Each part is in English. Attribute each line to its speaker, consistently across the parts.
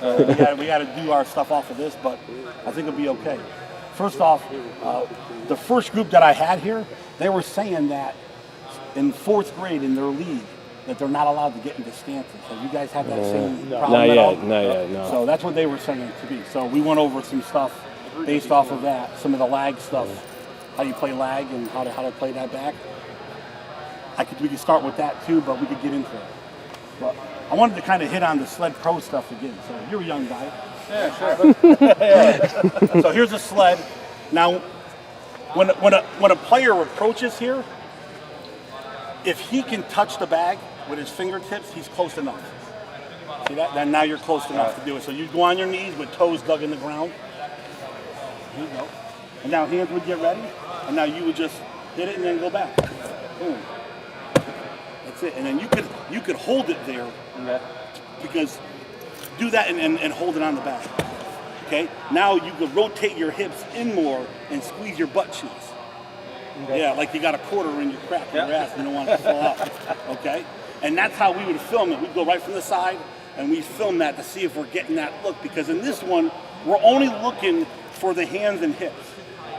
Speaker 1: We got to do our stuff off of this, but I think it'll be okay. First off, the first group that I had here, they were saying that in 4th grade in their league, that they're not allowed to get into stances. Have you guys had that same problem at all?
Speaker 2: Not yet, no.
Speaker 1: So that's what they were saying to me. So we went over some stuff based off of that, some of the lag stuff, how you play lag and how to play that back. We could start with that too, but we could get into it. But I wanted to kind of hit on the sled pro stuff again. So you're a young guy.
Speaker 3: Yeah, sure.
Speaker 1: So here's a sled. Now, when a player approaches here, if he can touch the bag with his fingertips, he's close enough. See that? Then now you're close enough to do it. So you go on your knees with toes dug in the ground. Here you go. And now hands would get ready. And now you would just hit it and then go back. Boom. That's it. And then you could hold it there. Because do that and hold it on the back. Okay? Now you could rotate your hips in more and squeeze your butt cheeks. Okay. Yeah, like you got a quarter in your crack in your ass and you don't want it to fall out. Okay? And that's how we would film it. We'd go right from the side and we film that to see if we're getting that look. Because in this one, we're only looking for the hands and hips.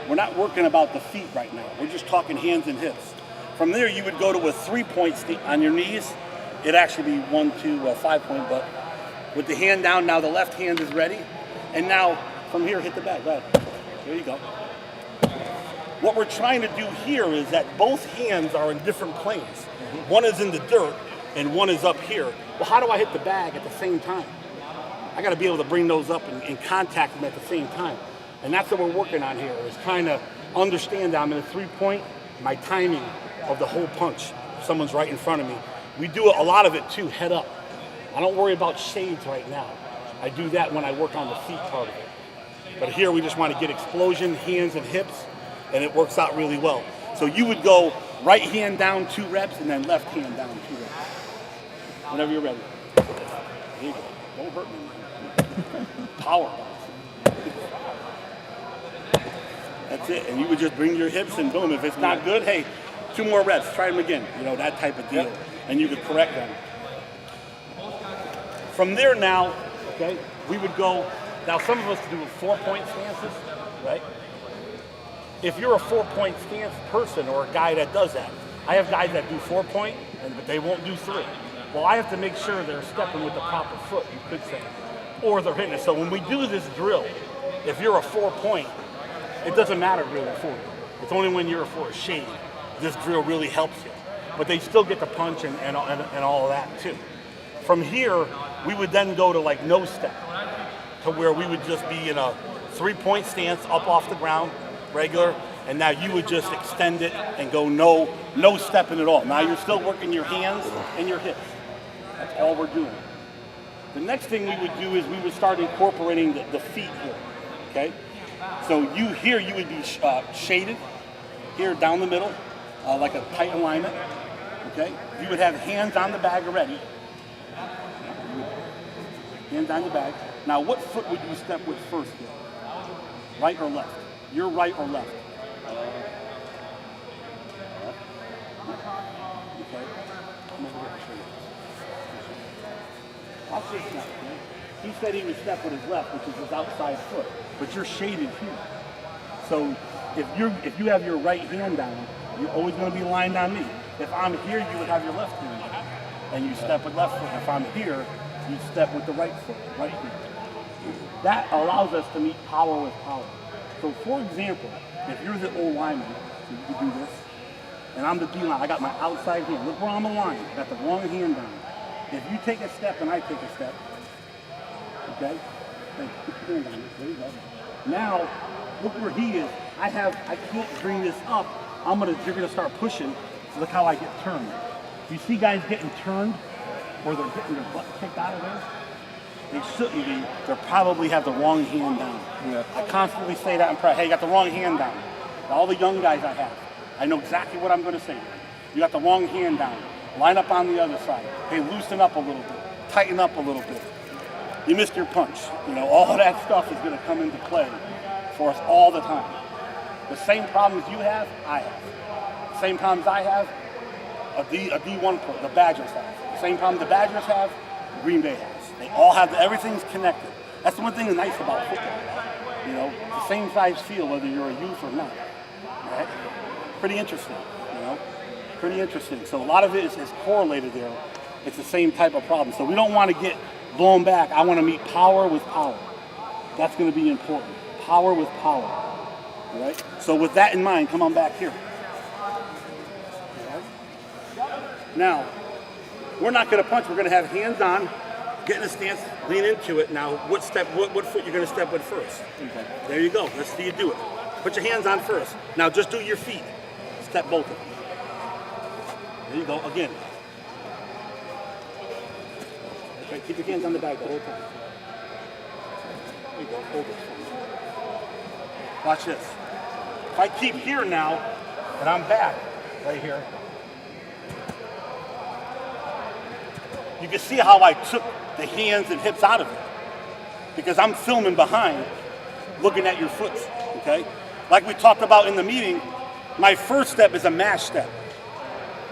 Speaker 1: We're not working about the feet right now. We're just talking hands and hips. From there, you would go to a 3-point on your knees. It'd actually be 1, 2, 5-point, but with the hand down, now the left hand is ready. And now, from here, hit the bag. Go ahead. There you go. What we're trying to do here is that both hands are in different planes. One is in the dirt, and one is up here. Well, how do I hit the bag at the same time? I got to be able to bring those up and contact them at the same time. And that's what we're working on here, is trying to understand that I'm in a 3-point, my timing of the whole punch. If someone's right in front of me. We do a lot of it too, head up. I don't worry about shades right now. I do that when I work on the feet part of it. But here we just want to get explosion, hands and hips, and it works out really well. So you would go right hand down 2 reps and then left hand down 2 reps. Whenever you're ready. There you go. Don't hurt me, man. Power. That's it. And you would just bring your hips and boom. If it's not good, hey, 2 more reps. Try them again. You know, that type of deal. And you could correct them. From there now, okay, we would go. Now some of us do 4-point stances, right? If you're a 4-point stance person or a guy that does that, I have guys that do 4-point, but they won't do 3. Well, I have to make sure they're stepping with the proper foot, you could say, or they're hitting it. So when we do this drill, if you're a 4-point, it doesn't matter really for you. It's only when you're for a shade, this drill really helps you. But they still get the punch and all of that too. From here, we would then go to like no step, to where we would just be in a 3-point stance up off the ground, regular, and now you would just extend it and go no stepping at all. Now you're still working your hands and your hips. That's all we're doing. The next thing we would do is we would start incorporating the feet here, okay? So you would be shaded here down the middle, like a tight alignment, okay? You would have hands on the bag already. Hands on the bag. Now what foot would you step with first here? Right or left? You're right or left? Okay. Come over here and show you. I'll say step, okay? He said he would step with his left, which is his outside foot, but you're shaded here. So if you have your right hand down, you're always going to be lined on me. If I'm here, you would have your left hand down, and you step with left foot. If I'm here, you step with the right foot, right here. That allows us to meet power with power. So for example, if you're the old lineman, so you can do this, and I'm the D line, I got my outside hand. Look where I'm aligned. I got the wrong hand down. If you take a step and I take a step, okay? Then put your hand down. There you go. Now, look where he is. I can't bring this up. You're gonna start pushing. Look how I get turned. You see guys getting turned, or they're getting their butt kicked out of there? They shouldn't be. They probably have the wrong hand down. Yeah. I constantly say that in practice. Hey, you got the wrong hand down. All the young guys I have, I know exactly what I'm going to say. You got the wrong hand down. Line up on the other side. Hey, loosen up a little bit. Tighten up a little bit. You missed your punch. You know, all of that stuff is going to come into play for us all the time. The same problems you have, I have. The same problems I have, a D1 pro, the Badgers have. The same problem the Badgers have, Green Bay has. They all have, everything's connected. That's the one thing that's nice about football. You know, it's the same size field whether you're a youth or not. Right? Pretty interesting, you know? Pretty interesting. So a lot of it is correlated there. It's the same type of problem. So we don't want to get blown back. I want to meet power with power. That's going to be important. Power with power. All right? So with that in mind, come on back here. All right? Now, we're not going to punch. We're going to have hands on, get in a stance, lean into it. Now, what foot you're going to step with first? Okay. There you go. Let's see you do it. Put your hands on first. Now, just do your feet. Step both of them. There you go. Again. Okay, keep your hands on the bag the whole time. There you go. Hold it. Watch this. If I keep here now, and I'm back right here, you can see how I took the hands and hips out of it. Because I'm filming behind, looking at your foot, okay? Like we talked about in the meeting, my first step is a mash step.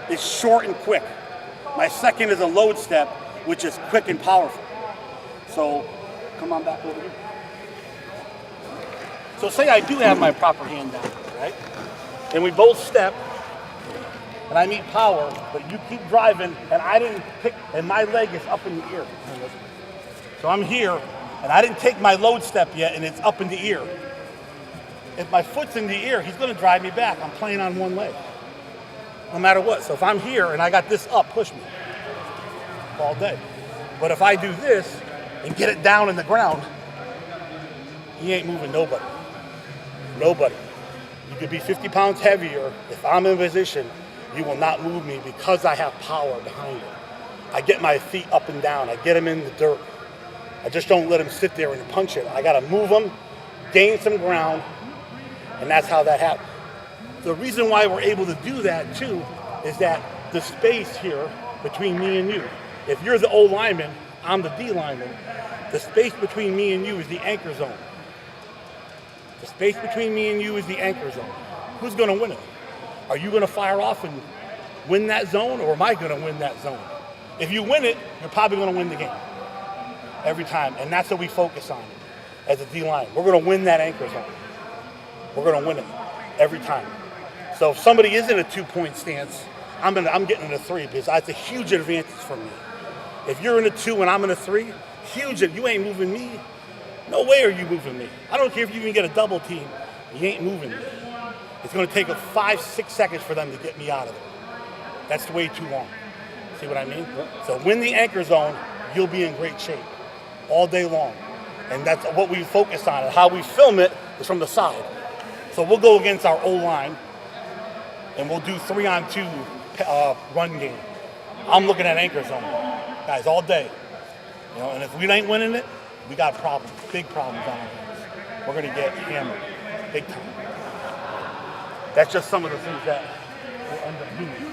Speaker 1: It's short and quick. My second is a load step, which is quick and powerful. So, come on back over here. So say I do have my proper hand down, right? And we both step, and I meet power, but you keep driving, and I didn't pick, and my leg is up in the ear. So I'm here, and I didn't take my load step yet, and it's up in the ear. If my foot's in the ear, he's gonna drive me back. I'm playing on one leg, no matter what. So if I'm here, and I got this up, push me all day. But if I do this, and get it down in the ground, he ain't moving nobody. Nobody. You could be 50 pounds heavier. If I'm in position, you will not move me because I have power behind it. I get my feet up and down. I get them in the dirt. I just don't let them sit there and punch it. I got to move them, gain some ground, and that's how that happens. The reason why we're able to do that too is that the space here between me and you, if you're the O lineman, I'm the D lineman, the space between me and you is the anchor zone. The space between me and you is the anchor zone. Who's going to win it? Are you going to fire off and win that zone, or am I going to win that zone? If you win it, you're probably going to win the game every time, and that's what we focus on as a D-line. We're going to win that anchor zone. We're going to win it every time. So if somebody is in a 2-point stance, I'm getting in a 3 because that's a huge advantage for me. If you're in a 2 and I'm in a 3, huge. If you ain't moving me, no way are you moving me. I don't care if you even get a double team, you ain't moving me. It's going to take 5-6 seconds for them to get me out of there. That's way too long. See what I mean? So win the anchor zone, you'll be in great shape all day long. And that's what we focus on. And how we film it is from the side. So we'll go against our O-line, and we'll do 3-on-2 run game. I'm looking at anchor zone, guys, all day. You know, and if we ain't winning it, we got problems, big problems on our hands. We're going to get hammered, big time. That's just some of the things that we'll end up doing.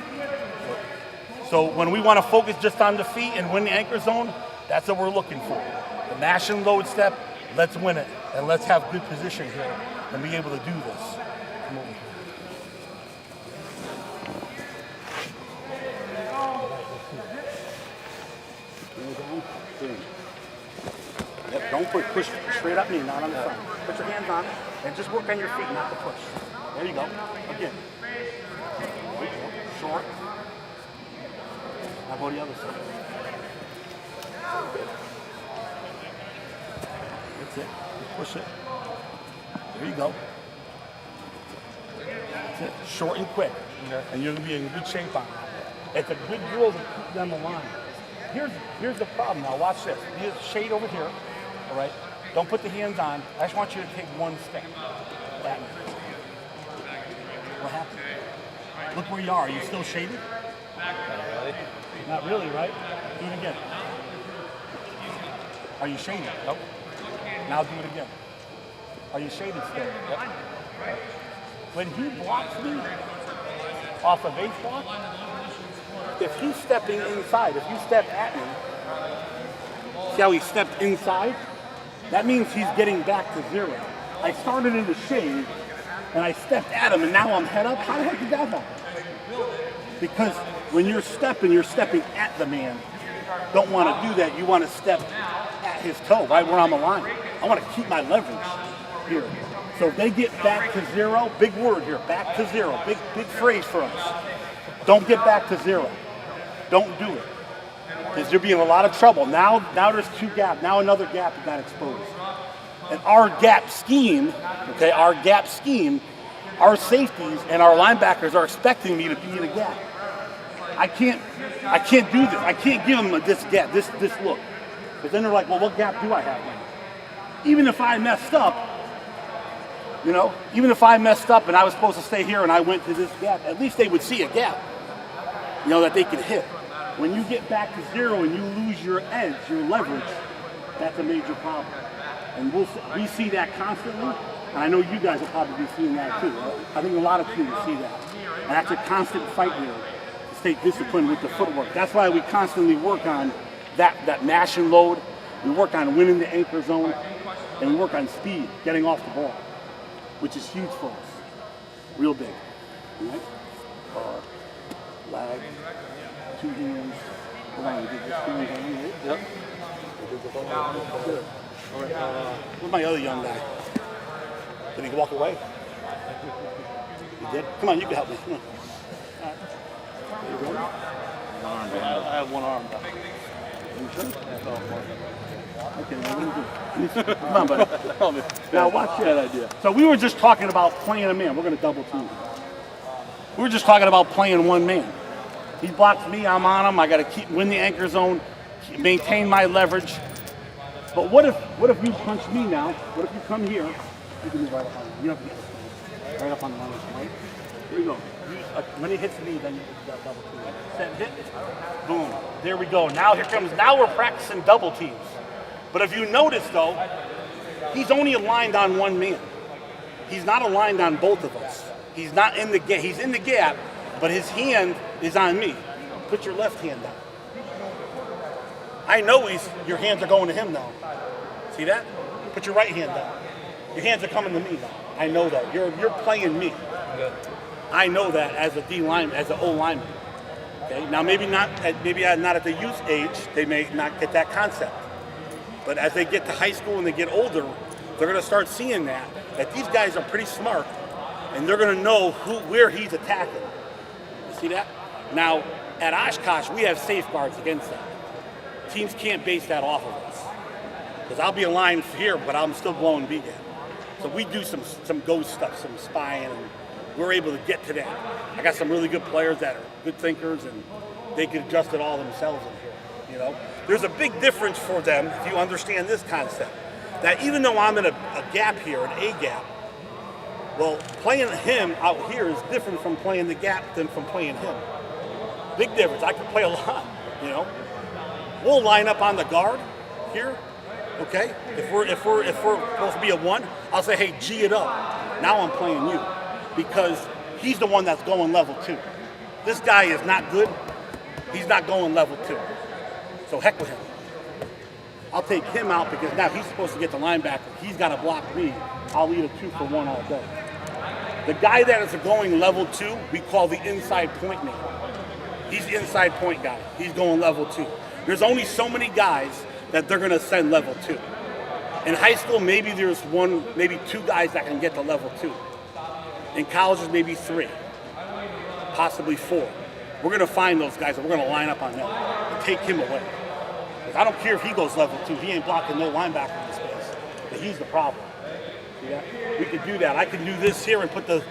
Speaker 1: So when we want to focus just on the feet and win the anchor zone, that's what we're looking for. The mash and load step, let's win it. And let's have good position here and be able to do this. Come over here. Yep, don't push straight up me, not on the front. Put your hands on and just work on your feet, not the push. There you go. Again. Short. Now go to the other side. That's it. Just push it. There you go. That's it. Short and quick. Okay. And you're going to be in good shape on it. It's a good drill to keep them aligned. Here's the problem. Now watch this. You have shade over here. All right? Don't put the hands on. I just want you to take one step. That way. What happened? Look where you are. Are you still shaded?
Speaker 3: Not really.
Speaker 1: Not really, right? Do it again. Are you shaded? Nope. Now do it again. Are you shaded still? Yep. When he blocks me off a base block, if he's stepping inside, if you step at me, see how he stepped inside? That means he's getting back to 0. I started in the shade, and I stepped at him, and now I'm head up. How the heck did that happen? Because when you're stepping at the man, don't want to do that. You want to step at his toe, right where I'm aligned. I want to keep my leverage here. So if they get back to zero, big word here, back to zero, big phrase for us. Don't get back to zero. Don't do it. Because you'll be in a lot of trouble. Now there's two gaps. Now another gap got exposed. And our gap scheme, okay, our safeties and our linebackers are expecting me to be in a gap. I can't do this. I can't give them this gap, this look. But then they're like, well, what gap do I have now? Even if I messed up, even if I messed up and I was supposed to stay here and I went to this gap, at least they would see a gap, that they could hit. When you get back to zero and you lose your edge, your leverage, that's a major problem. And we see that constantly, and I know you guys will probably be seeing that too. I think a lot of teams see that. And that's a constant fight here to stay disciplined with the footwork. That's why we constantly work on that mash and load. We work on winning the anchor zone, and we work on speed, getting off the ball, which is huge for us. Real big. All right? Lag, two hands. Hold on, get this hands on you, right?
Speaker 3: Yep.
Speaker 1: Good. Where's my other young guy? Did he walk away? He did? Come on, you can help me. Come on. All right. You ready?
Speaker 3: I have one arm.
Speaker 1: You sure? Okay, now what do you do? Come on, buddy. Now watch that idea. So we were just talking about playing a man. We're going to double team. We were just talking about playing one man. He blocks me, I'm on him. I got to win the anchor zone, maintain my leverage. But what if you punch me now? What if you come here? You can move right up on him. You don't have to get right up on the line, right? Here we go. When he hits me, then you got double team. Set, hit, boom. There we go. Now we're practicing double teams. But if you notice though, he's only aligned on one man. He's not aligned on both of us. He's not in the gap. He's in the gap, but his hand is on me. Put your left hand down. I know your hands are going to him now. See that? Put your right hand down. Your hands are coming to me now. I know that. You're playing me. I know that as a D lineman, as an O lineman. Okay. Now maybe not at the youth age, they may not get that concept. But as they get to high school and they get older, they're going to start seeing that these guys are pretty smart, and they're going to know where he's attacking. You see that? Now at Oshkosh, we have safeguards against that. Teams can't base that off of us. Because I'll be aligned here, but I'm still blowing B gap. So we do some ghost stuff, some spying, and we're able to get to that. I got some really good players that are good thinkers, and they can adjust it all themselves in here. There's a big difference for them if you understand this concept. That even though I'm in a gap here, an A gap, well, playing him out here is different from playing the gap than from playing him. Big difference. I can play a lot, We'll line up on the guard here, okay? If we're supposed to be a one, I'll say, hey, G it up. Now I'm playing you because he's the one that's going level 2. This guy is not good. He's not going level 2. So heck with him. I'll take him out because now he's supposed to get the linebacker. He's got to block me. I'll lead a 2-for-1 all day. The guy that is going level 2, we call the inside point man. He's the inside point guy. He's going level 2. There's only so many guys that they're going to send level 2. In high school, maybe there's 2 guys that can get to level 2. In colleges, maybe 3, possibly 4. We're going to find those guys and we're going to line up on them and take him away. I don't care if he goes level 2. He ain't blocking no linebacker in space. But he's the problem. See that? We could do that. I can do this here and put the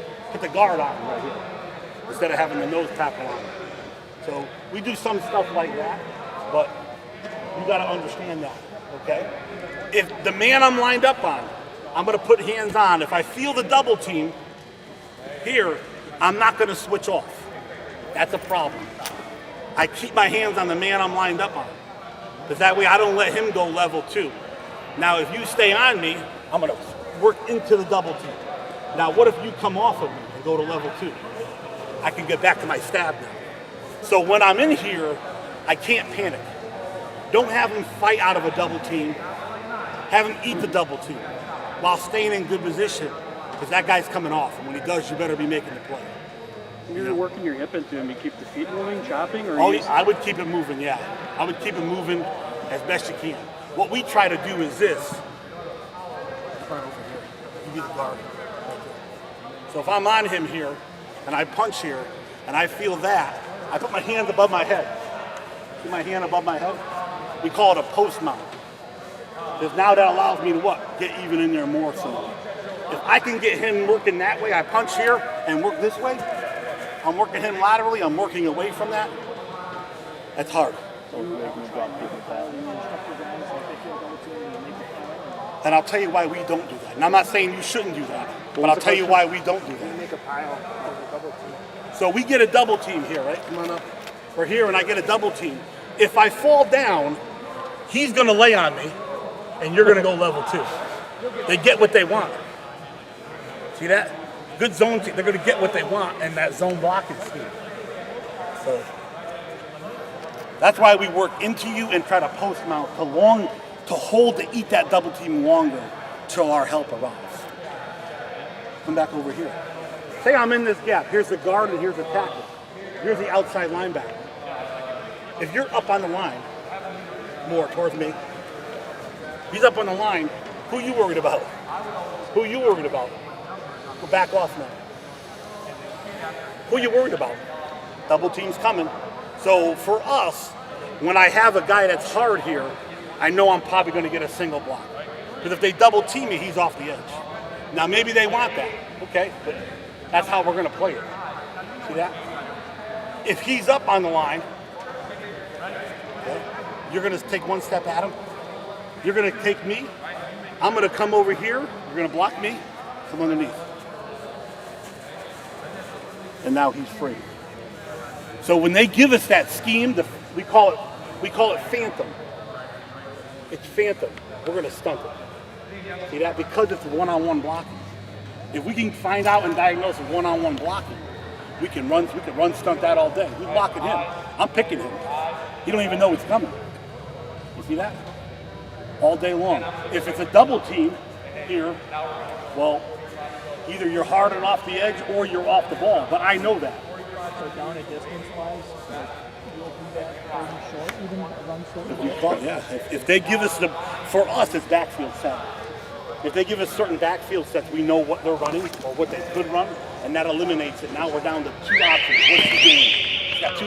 Speaker 1: guard on him right here instead of having the nose tackle on him. So we do some stuff like that. But you got to understand that, okay? If the man I'm lined up on, I'm going to put hands on. If I feel the double team here, I'm not going to switch off. That's a problem. I keep my hands on the man I'm lined up on. Because that way I don't let him go level 2. Now, if you stay on me, I'm going to work into the double team. Now, what if you come off of me and go to level 2? I can get back to my stab now. So when I'm in here, I can't panic. Don't have him fight out of a double team. Have him eat the double team while staying in good position because that guy's coming off. And when he does, you better be making the play.
Speaker 3: You're working your hip into him. You keep the feet moving, chopping, or
Speaker 1: Oh,
Speaker 3: you
Speaker 1: yeah, I would keep it moving, yeah. I would keep it moving as best you can. What we try to do is this. Right over here. You be the guard. So if I'm on him here, and I punch here, and I feel that, I put my hands above my head. See my hand above my head? We call it a post mount. Because now that allows me to what? Get even in there more so. If I can get him working that way, I punch here and work this way, I'm working him laterally, I'm working away from that. That's hard. And I'll tell you why we don't do that. And I'm not saying you shouldn't do that, but I'll tell you why we don't do that.
Speaker 2: Make a pile of a double team.
Speaker 1: So we get a double team here, right? Come on up. We're here and I get a double team. If I fall down, he's gonna lay on me and you're gonna go level 2. They get what they want. See that? Good zone team, they're gonna get what they want and that zone blocking scheme. So that's why we work into you and try to post mount to hold to eat that double team longer till our help arrives. Come back over here. Say I'm in this gap. Here's the guard and here's the tackle. Here's the outside linebacker. If you're up on the line, more towards me, he's up on the line, who you worried about? Who you worried about? Go back off now. Who you worried about? Double team's coming. So for us, when I have a guy that's hard here, I know I'm probably going to get a single block. Because if they double team me, he's off the edge. Now maybe they want that, okay, but that's how we're going to play it. See that? If he's up on the line, okay, you're going to take one step at him. You're going to take me. I'm going to come over here. You're going to block me. Come underneath. And now he's free. So when they give us that scheme, we call it phantom. It's phantom. We're going to stunt it. See that? Because it's one-on-one blocking. If we can find out and diagnose one-on-one blocking, we can run stunt that all day. We're blocking him. I'm picking him. He don't even know it's coming. You see that? All day long. If it's a double team here, well, either you're hard and off the edge or you're off the ball. But I know that.
Speaker 2: So down at distance wise, you'll do that short, even run short.
Speaker 1: If they give us for us it's backfield set. If they give us certain backfield sets, we know what they're running or what they could run, and that eliminates it. Now we're down to 2 options. What's he doing? He's got 2